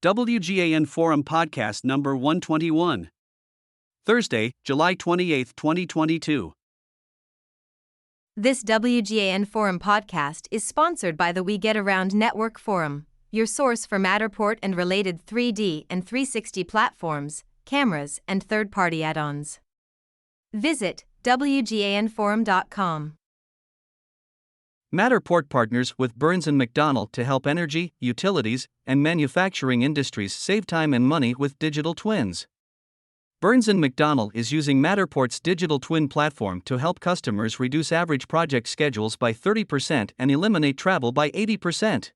WGAN Forum Podcast number 121. Thursday, July 28, 2022. This WGAN Forum podcast is sponsored by the We Get Around Network Forum, your source for Matterport and related 3D and 360 platforms, cameras, and third-party add-ons. Visit WGANforum.com. Matterport partners with Burns & McDonnell to help energy, utilities, and manufacturing industries save time and money with digital twins. Burns & McDonnell is using Matterport's digital twin platform to help customers reduce average project schedules by 30% and eliminate travel by 80%.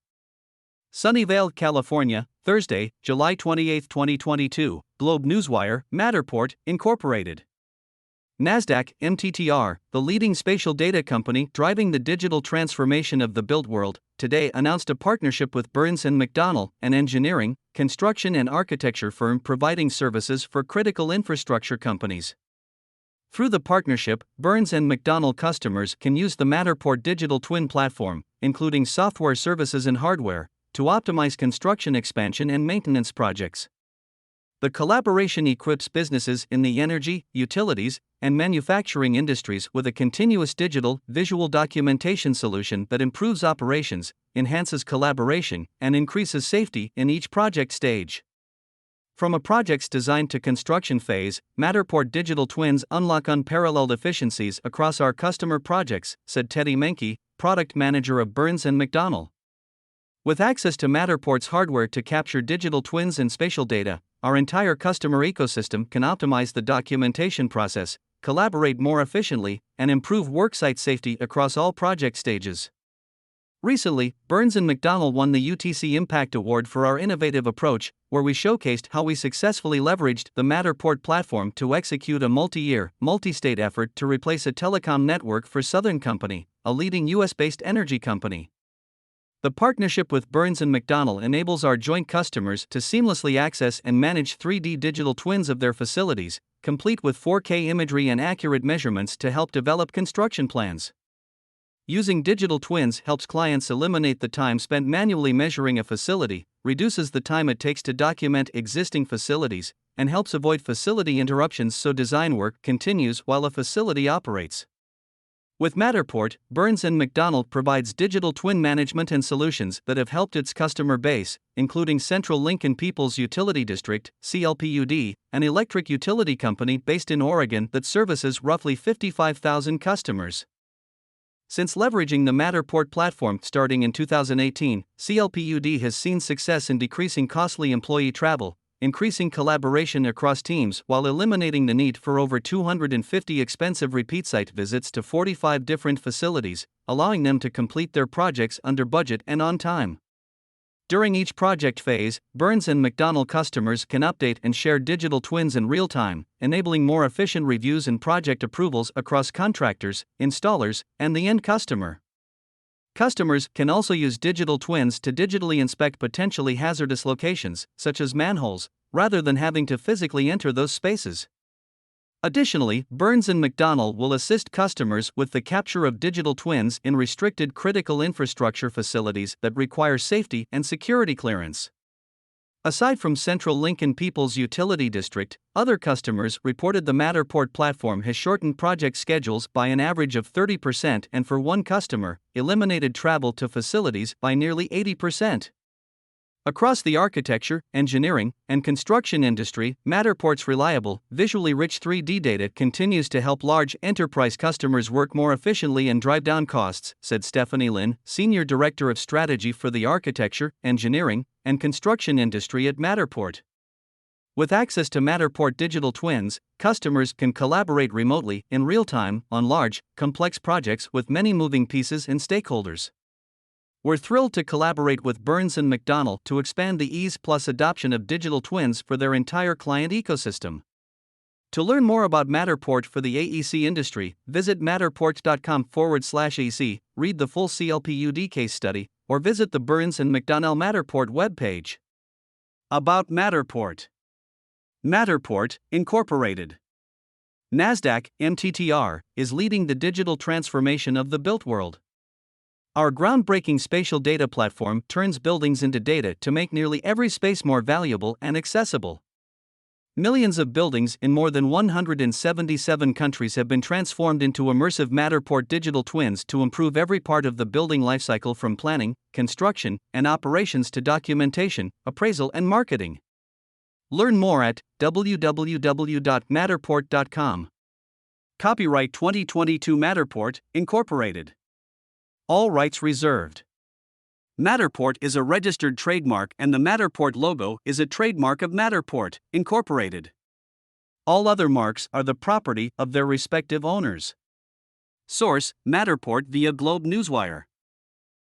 Sunnyvale, California, Thursday, July 28, 2022, Globe Newswire, Matterport, Incorporated. Nasdaq, MTTR, the leading spatial data company driving the digital transformation of the built world, today announced a partnership with Burns & McDonnell, an engineering, construction and architecture firm providing services for critical infrastructure companies. Through the partnership, Burns & McDonnell customers can use the Matterport digital twin platform, including software services and hardware, to optimize construction expansion and maintenance projects. The collaboration equips businesses in the energy, utilities, and manufacturing industries with a continuous digital, visual documentation solution that improves operations, enhances collaboration, and increases safety in each project stage. From a project's design to construction phase, Matterport digital twins unlock unparalleled efficiencies across our customer projects, said Teddy Menke, product manager of Burns & McDonnell. With access to Matterport's hardware to capture digital twins and spatial data, our entire customer ecosystem can optimize the documentation process, collaborate more efficiently, and improve worksite safety across all project stages. Recently, Burns & McDonnell won the UTC Impact Award for our innovative approach, where we showcased how we successfully leveraged the Matterport platform to execute a multi-year, multi-state effort to replace a telecom network for Southern Company, a leading US-based energy company. The partnership with Burns & McDonnell enables our joint customers to seamlessly access and manage 3D digital twins of their facilities, complete with 4K imagery and accurate measurements to help develop construction plans. Using digital twins helps clients eliminate the time spent manually measuring a facility, reduces the time it takes to document existing facilities, and helps avoid facility interruptions so design work continues while a facility operates. With Matterport, Burns & McDonnell provides digital twin management and solutions that have helped its customer base, including Central Lincoln Peoples Utility District, CLPUD, an electric utility company based in Oregon that services roughly 55,000 customers. Since leveraging the Matterport platform starting in 2018, CLPUD has seen success in decreasing costly employee travel, increasing collaboration across teams while eliminating the need for over 250 expensive repeat site visits to 45 different facilities, allowing them to complete their projects under budget and on time. During each project phase, Burns & McDonnell customers can update and share digital twins in real time, enabling more efficient reviews and project approvals across contractors, installers, and the end customer. Customers can also use digital twins to digitally inspect potentially hazardous locations, such as manholes, rather than having to physically enter those spaces. Additionally, Burns & McDonnell will assist customers with the capture of digital twins in restricted critical infrastructure facilities that require safety and security clearance. Aside from Central Lincoln Peoples Utility District, other customers reported the Matterport platform has shortened project schedules by an average of 30% and for one customer, eliminated travel to facilities by nearly 80%. Across the architecture, engineering, and construction industry, Matterport's reliable, visually rich 3D data continues to help large enterprise customers work more efficiently and drive down costs, said Stephanie Lin, Senior Director of Strategy for the Architecture, Engineering, and Construction industry at Matterport. With access to Matterport digital twins, customers can collaborate remotely, in real time, on large, complex projects with many moving pieces and stakeholders. We're thrilled to collaborate with Burns & McDonnell to expand the ease plus adoption of digital twins for their entire client ecosystem. To learn more about Matterport for the AEC industry, visit matterport.com/AC, read the full CLPUD case study, or visit the Burns & McDonnell Matterport webpage. About Matterport. Matterport, Incorporated. Nasdaq, MTTR, is leading the digital transformation of the built world. Our groundbreaking spatial data platform turns buildings into data to make nearly every space more valuable and accessible. Millions of buildings in more than 177 countries have been transformed into immersive Matterport digital twins to improve every part of the building lifecycle from planning, construction, and operations to documentation, appraisal, and marketing. Learn more at www.matterport.com. Copyright 2022 Matterport, Incorporated. All rights reserved. Matterport is a registered trademark and the Matterport logo is a trademark of Matterport, Incorporated. All other marks are the property of their respective owners. Source: Matterport via Globe Newswire.